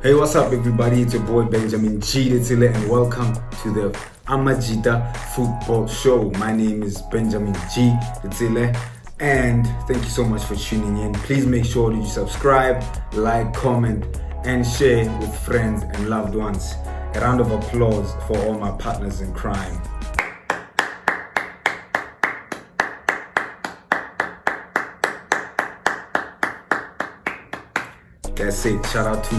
Hey, what's up, everybody? It's your boy Benjamin G. And welcome to the Amajita Football Show. My name is Benjamin G. And thank you so much for tuning in. Please make sure that you subscribe, like, comment, and share with friends and loved ones. A round of applause for all my partners in crime. That's it. Shout out to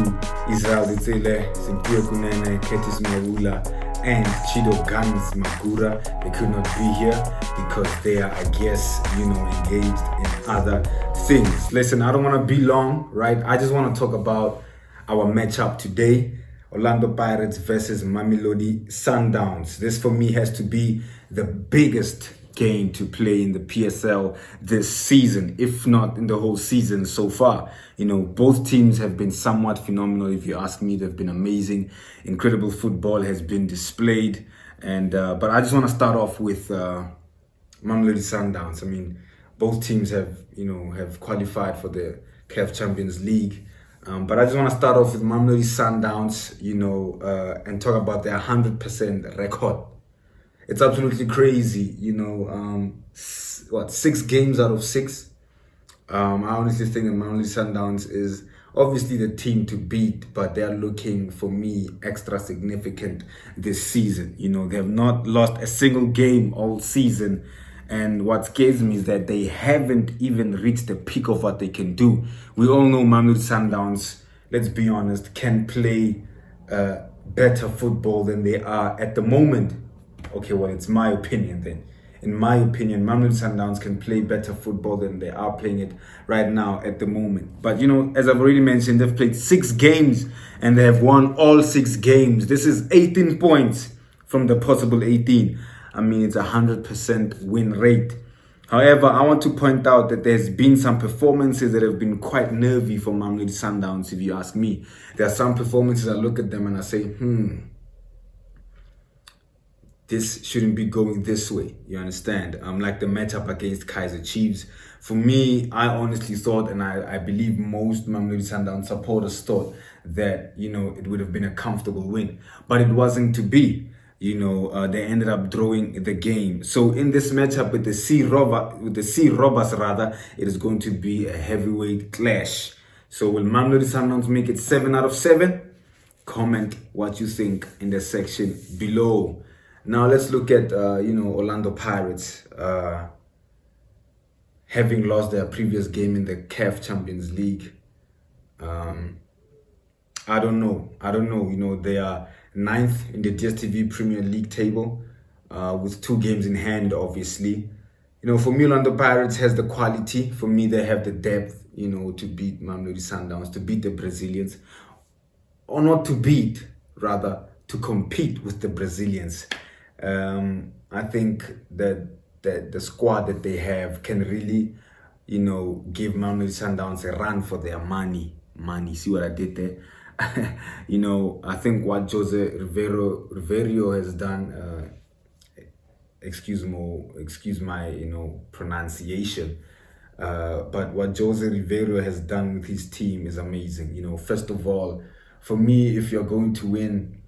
Israel Ditsele, Simpio Kunene, Ketis Marula, and Chido Guns Magura. They could not be here because they are, I guess, engaged in other things. Listen, I don't want to be long, right? I just want to talk about our matchup today. Orlando Pirates versus Mamelodi Sundowns. This for me has to be the biggest game to play in the PSL this season, if not in the whole season so far. Both teams have been somewhat phenomenal. If you ask me, they've been amazing. Incredible football has been displayed. But I just want to start off with Mamelodi Sundowns. I mean, both teams have qualified for the CAF Champions League. But I just want to start off with Mamelodi Sundowns, and talk about their 100% record. It's absolutely crazy, 6 games out of 6. I honestly think that Mamelodi Sundowns is obviously the team to beat, but they're looking, for me, extra significant this season. They have not lost a single game all season. And what scares me is that they haven't even reached the peak of what they can do. We all know Mamelodi Sundowns, let's be honest, can play better football than they are at the moment. Okay, well, it's my opinion then. In my opinion, Mamelodi Sundowns can play better football than they are playing it right now at the moment. But, as I've already mentioned, they've played 6 games and they have won all 6 games. This is 18 points from the possible 18. I mean, it's 100% win rate. However, I want to point out that there's been some performances that have been quite nervy for Mamelodi Sundowns, if you ask me. There are some performances I look at them and I say, this shouldn't be going this way, you understand? Like the matchup against Kaizer Chiefs. For me, I honestly thought, and I believe most Mamelodi Sundowns supporters thought that, it would have been a comfortable win. But it wasn't to be. They ended up drawing the game. So in this matchup with the Sea Robbers, it is going to be a heavyweight clash. So will Mamelodi Sundowns make it 7 out of 7? Comment what you think in the section below. Now let's look at Orlando Pirates having lost their previous game in the CAF Champions League. I don't know. They are 9th in the DStv Premier League table with 2 games in hand, obviously. For me, Orlando Pirates has the quality. For me, they have the depth, to beat Mamelodi Sundowns, to beat the Brazilians. Or not to beat, rather, to compete with the Brazilians. I think that the squad that they have can really, give Mamelodi Sundowns a run for their money. See what I did there? I think what Jose Riverio has done, excuse my, pronunciation, but what Jose Riverio has done with his team is amazing. First of all, for me, if you're going to win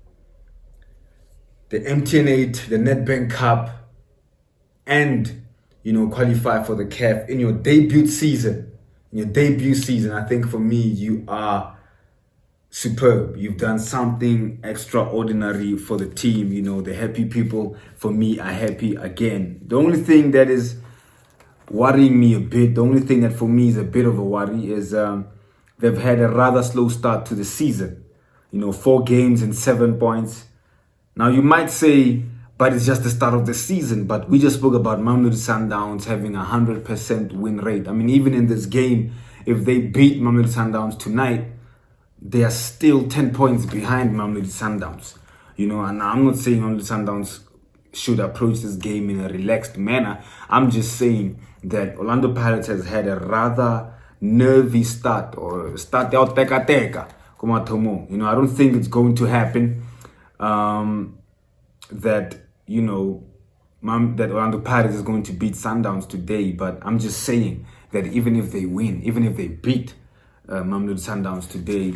the MTN8, the Nedbank Cup, and qualify for the CAF in your debut season, I think for me you are superb. You've done something extraordinary for the team. The happy people for me are happy again. The only thing that is worrying me a bit, the only thing that for me is a bit of a worry is they've had a rather slow start to the season. 4 games and 7 points. Now, you might say, but it's just the start of the season. But we just spoke about Mamelodi Sundowns having a 100% win rate. I mean, even in this game, if they beat Mamelodi Sundowns tonight, they are still 10 points behind Mamelodi Sundowns. And I'm not saying Mamelodi Sundowns should approach this game in a relaxed manner. I'm just saying that Orlando Pirates has had a rather nervy start, or start out teka. I don't think it's going to happen. That Orlando Pirates is going to beat Sundowns today, but I'm just saying that even if they win, even if they beat Mamelodi Sundowns today,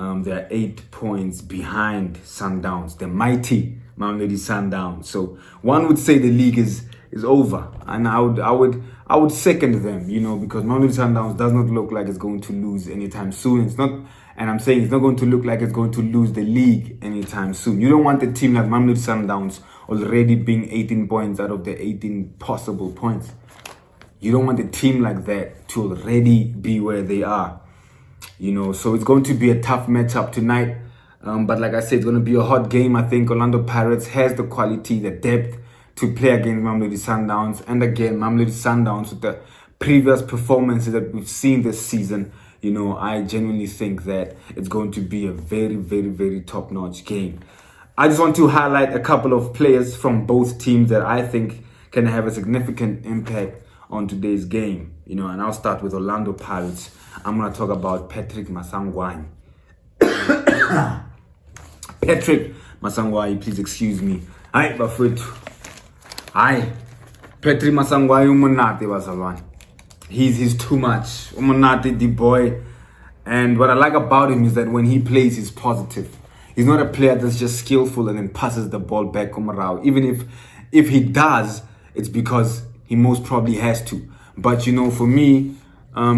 They are 8 points behind Sundowns, the mighty Mamelodi Sundowns. So one would say the league is over, and I would second them, because Mamelodi Sundowns does not look like it's going to lose anytime soon. It's not, and I'm saying it's not going to look like it's going to lose the league anytime soon. You don't want a team like Mamelodi Sundowns already being 18 points out of the 18 possible points. You don't want a team like that to already be where they are. So it's going to be a tough matchup tonight. But like I said, it's going to be a hot game. I think Orlando Pirates has the quality, the depth to play against Mamelodi Sundowns. And again, Mamelodi Sundowns, with the previous performances that we've seen this season, I genuinely think that it's going to be a very, very, very top-notch game. I just want to highlight a couple of players from both teams that I think can have a significant impact on today's game. And I'll start with Orlando Pirates. I'm going to talk about Patrick Maswanganyi. Patrick Maswanganyi, please excuse me. Hi, Bafut. Hi. Patrick Maswanganyi umonate bazalwane. He's too much. Umonate the boy. And what I like about him is that when he plays, he's positive. He's not a player that's just skillful and then passes the ball back around. Even if he does, it's because he most probably has to. But for me,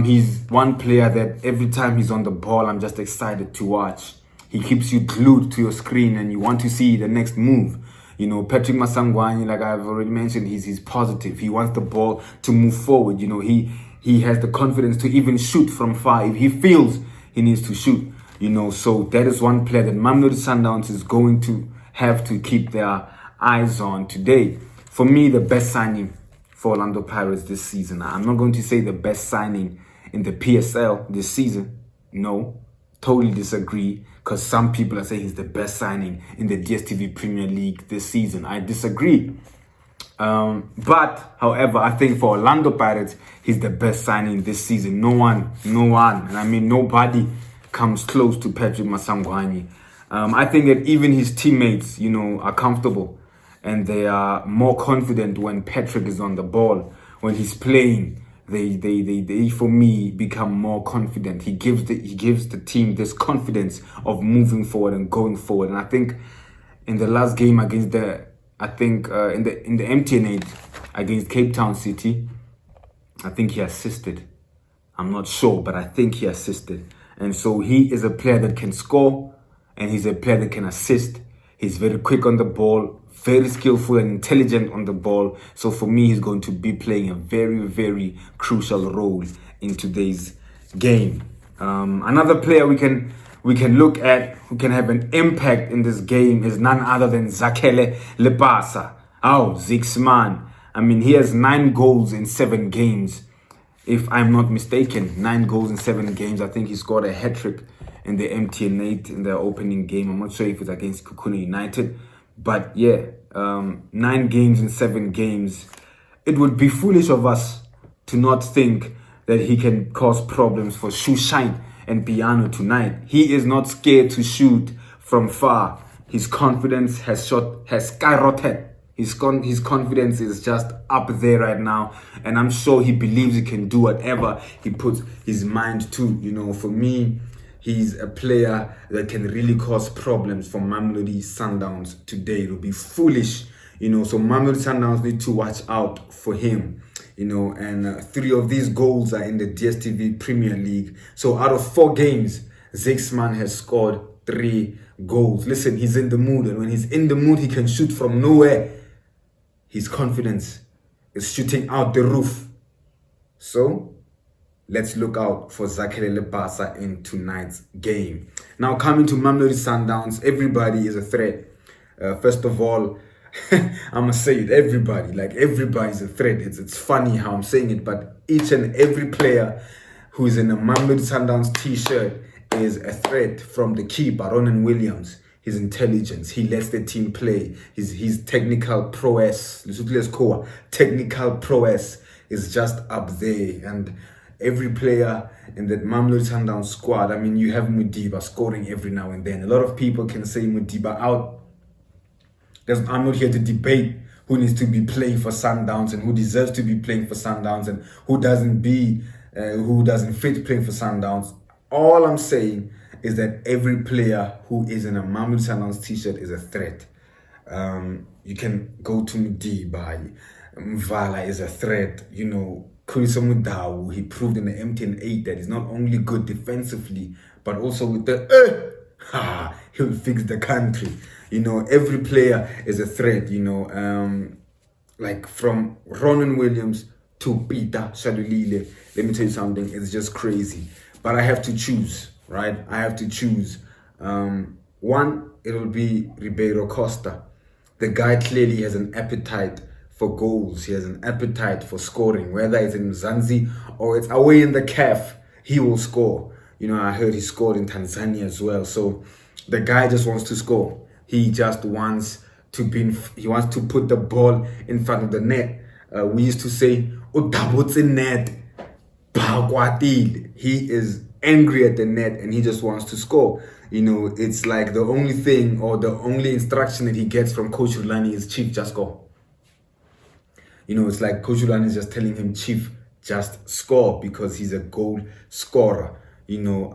he's one player that every time he's on the ball, I'm just excited to watch. He keeps you glued to your screen and you want to see the next move. Patrick Maswanganyi, like I've already mentioned, he's positive. He wants the ball to move forward. He has the confidence to even shoot from far if he feels he needs to shoot. So that is one player that Mamelodi Sundowns is going to have to keep their eyes on today. For me, the best signing for Orlando Pirates this season. I'm not going to say the best signing in the PSL this season. No, totally disagree, because some people are saying he's the best signing in the DStv Premier League this season. I disagree. But, however, I think for Orlando Pirates, he's the best signing this season. No one, and I mean nobody comes close to Patrick Maswanganyi. I think that even his teammates, are comfortable and they are more confident when Patrick is on the ball. When he's playing, they for me become more confident. He gives the team this confidence of moving forward and going forward. And I think in the last game against in the MTN8 against Cape Town City, I think he assisted. I'm not sure, but I think he assisted. And so he is a player that can score, and he's a player that can assist. He's very quick on the ball, very skillful and intelligent on the ball. So for me, he's going to be playing a very, very crucial role in today's game. Another player we can look at who can have an impact in this game is none other than Zakhele Lepasa. Zixman. I mean, he has 9 goals in 7 games. If I'm not mistaken, 9 goals in 7 games. I think he scored a hat-trick in the MTN8 in the opening game. I'm not sure if it's against Kukuna United. But yeah, 9 games in 7 games. It would be foolish of us to not think that he can cause problems for Shushain and Piano tonight. He is not scared to shoot from far. His confidence has skyrocketed. His confidence is just up there right now. And I'm sure he believes he can do whatever he puts his mind to. For me, he's a player that can really cause problems for Mamelodi Sundowns today. It would be foolish, so Mamelodi Sundowns need to watch out for him, and 3 of these goals are in the DStv Premier League. So out of 4 games, Zixman has scored 3 goals. Listen, he's in the mood, and when he's in the mood, he can shoot from nowhere. His confidence is shooting out the roof. So let's look out for Zakhele Lepasa in tonight's game. Now, coming to Mamelodi Sundowns, everybody is a threat. First of all, I'm going to say it, everybody's a threat. It's funny how I'm saying it, but each and every player who is in a Mamelodi Sundowns t-shirt is a threat, from the keeper, Ronan Williams. His intelligence, he lets the team play. His technical prowess, technical prowess is just up there. And every player in that Mamelodi Sundowns squad, I mean, you have Mudiba scoring every now and then. A lot of people can say Mudiba out. I'm not here to debate who needs to be playing for Sundowns and who deserves to be playing for Sundowns and who doesn't fit playing for Sundowns. All I'm saying is that every player who is in a Mamelodi Sundowns t-shirt is a threat. You can go to Mdiba, Mvala is a threat, you know, Khulisa Mudawu, he proved in the MTN8 that he's not only good defensively, but also with the he'll fix the country. You know, every player is a threat, you know, like from Ronan Williams to Peter Shadulile. Let me tell you something, it's just crazy. But I have to choose, right? I have to choose. One, it'll be Ribeiro Costa. The guy clearly has an appetite for goals. He has an appetite for scoring. Whether it's in Mzansi or it's away in the CAF, he will score. You know, I heard he scored in Tanzania as well. So the guy just wants to score. He just wants to he wants to put the ball in front of the net. We used to say, "Utabutse net, bhagwatil." He is angry at the net and he just wants to score. You know, it's like the only thing or the only instruction that he gets from Coach Rulani is, "Chief, just score." You know, it's like Coach Rulani is just telling him, "Chief, just score," because he's a goal scorer. You know,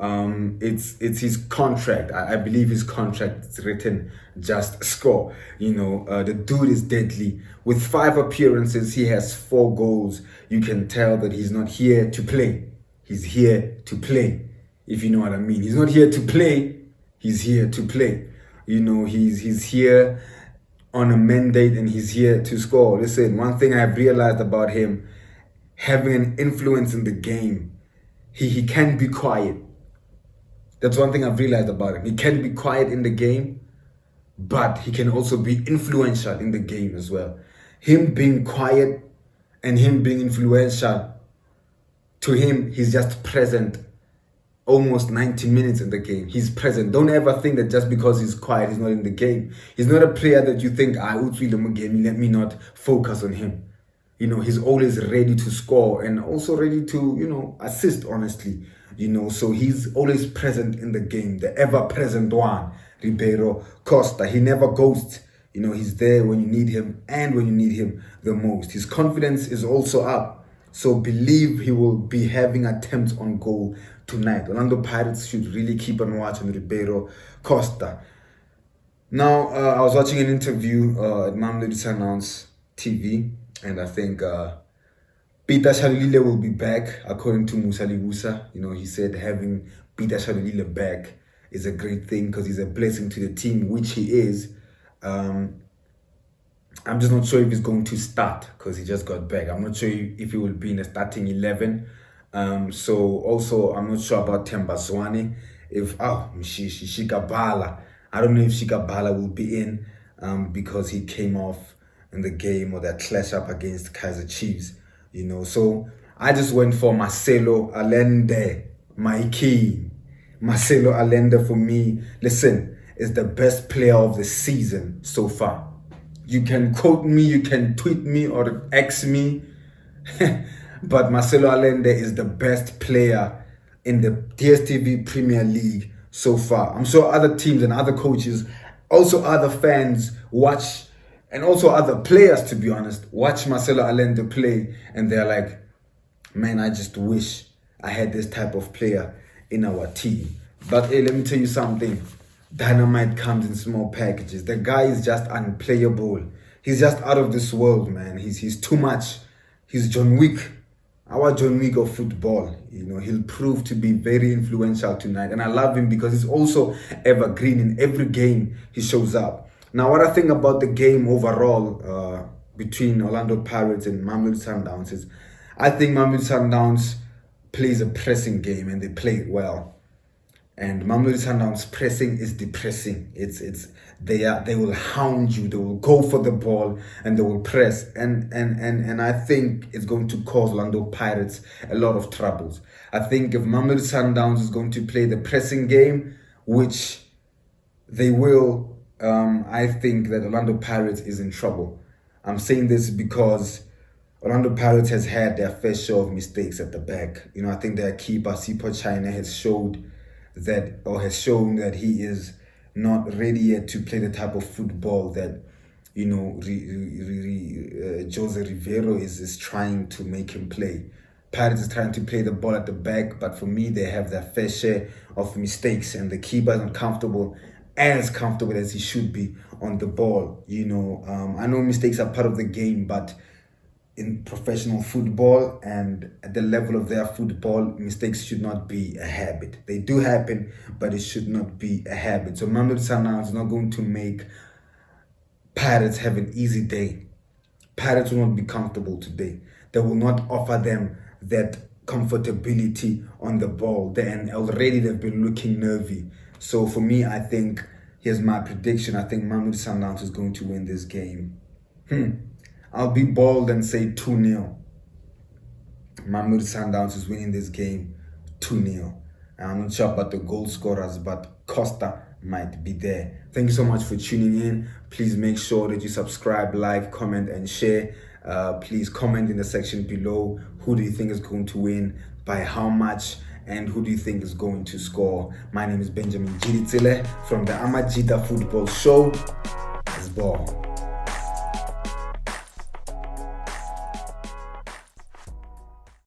it's his contract. I believe his contract is written, just score. You know, the dude is deadly. With 5 appearances, he has 4 goals. You can tell that he's not here to play. He's here to play, if you know what I mean. He's not here to play. He's here to play. You know, he's here on a mandate and he's here to score. Listen, one thing I've realized about him, having an influence in the game, he can be quiet. That's one thing I've realized about him. He can be quiet in the game, but he can also be influential in the game as well. Him being quiet and him being influential, to him, he's just present almost 90 minutes in the game. He's present. Don't ever think that just because he's quiet, he's not in the game. He's not a player that you think, let me not focus on him. You know, he's always ready to score and also ready to, you know, assist, honestly. You know, so he's always present in the game, the ever-present one, Ribeiro Costa. He never ghosts. You know, he's there when you need him and when you need him the most. His confidence is also up. So believe he will be having attempts on goal tonight. Orlando Pirates should really keep on watching Ribeiro Costa. Now, I was watching an interview at Mamelodi Sundowns TV, and I think Peter Shadulile will be back, according to Musa Libusa. You know, he said having Peter Shadulile back is a great thing because he's a blessing to the team, which he is. I'm just not sure if he's going to start because he just got back. I'm not sure if he will be in the starting 11. So also, I'm not sure about Tembazwane. If Shikabala, I don't know if Shikabala will be in because he came off in the game or that clash up against Kaizer Chiefs. You know, so I just went for Marcelo Allende, my king. Marcelo Allende for me, listen, is the best player of the season so far. You can quote me, you can tweet me or X me, but Marcelo Allende is the best player in the DStv Premier League so far. I'm sure other teams and other coaches, also other fans watch, and also other players, to be honest, watch Marcelo Allende play and they're like, man, I just wish I had this type of player in our team. But hey, let me tell you something. Dynamite comes in small packages. The guy is just unplayable. He's just out of this world, man. He's too much. He's John Wick. Our John Wick of football. You know, he'll prove to be very influential tonight. And I love him because he's also evergreen in every game he shows up. Now, what I think about the game overall between Orlando Pirates and Mamelodi Sundowns is I think Mamelodi Sundowns plays a pressing game and they play it well. And Mamelodi Sundowns pressing is depressing. They will hound you, they will go for the ball and they will press. And I think it's going to cause Orlando Pirates a lot of troubles. I think if Mamelodi Sundowns is going to play the pressing game, which they will, I think that Orlando Pirates is in trouble. I'm saying this because Orlando Pirates has had their fair share of mistakes at the back. You know, I think their keeper, Sipo China, has shown that he is not ready yet to play the type of football that, you know, Jose Rivero is trying to make him play. Pirates is trying to play the ball at the back, but for me, they have their fair share of mistakes, and the keeper is uncomfortable, as comfortable as he should be on the ball. I know mistakes are part of the game, but in professional football and at the level of their football, mistakes should not be a habit. They do happen, but it should not be a habit. So Mamelodi Sundowns is not going to make Pirates have an easy day. Pirates will not be comfortable today. They will not offer them that comfortability on the ball. And already they've been looking nervy. So for me, I think, here's my prediction. I think Mamelodi Sundowns is going to win this game. I'll be bold and say 2-0. Mamelodi Sundowns is winning this game 2-0. I'm not sure about the goal scorers, but Costa might be there. Thank you so much for tuning in. Please make sure that you subscribe, like, comment, and share. Please comment in the section below. Who do you think is going to win? By how much? And who do you think is going to score? My name is Benjamin Jiditsile from the Amajita Football Show. Let's ball.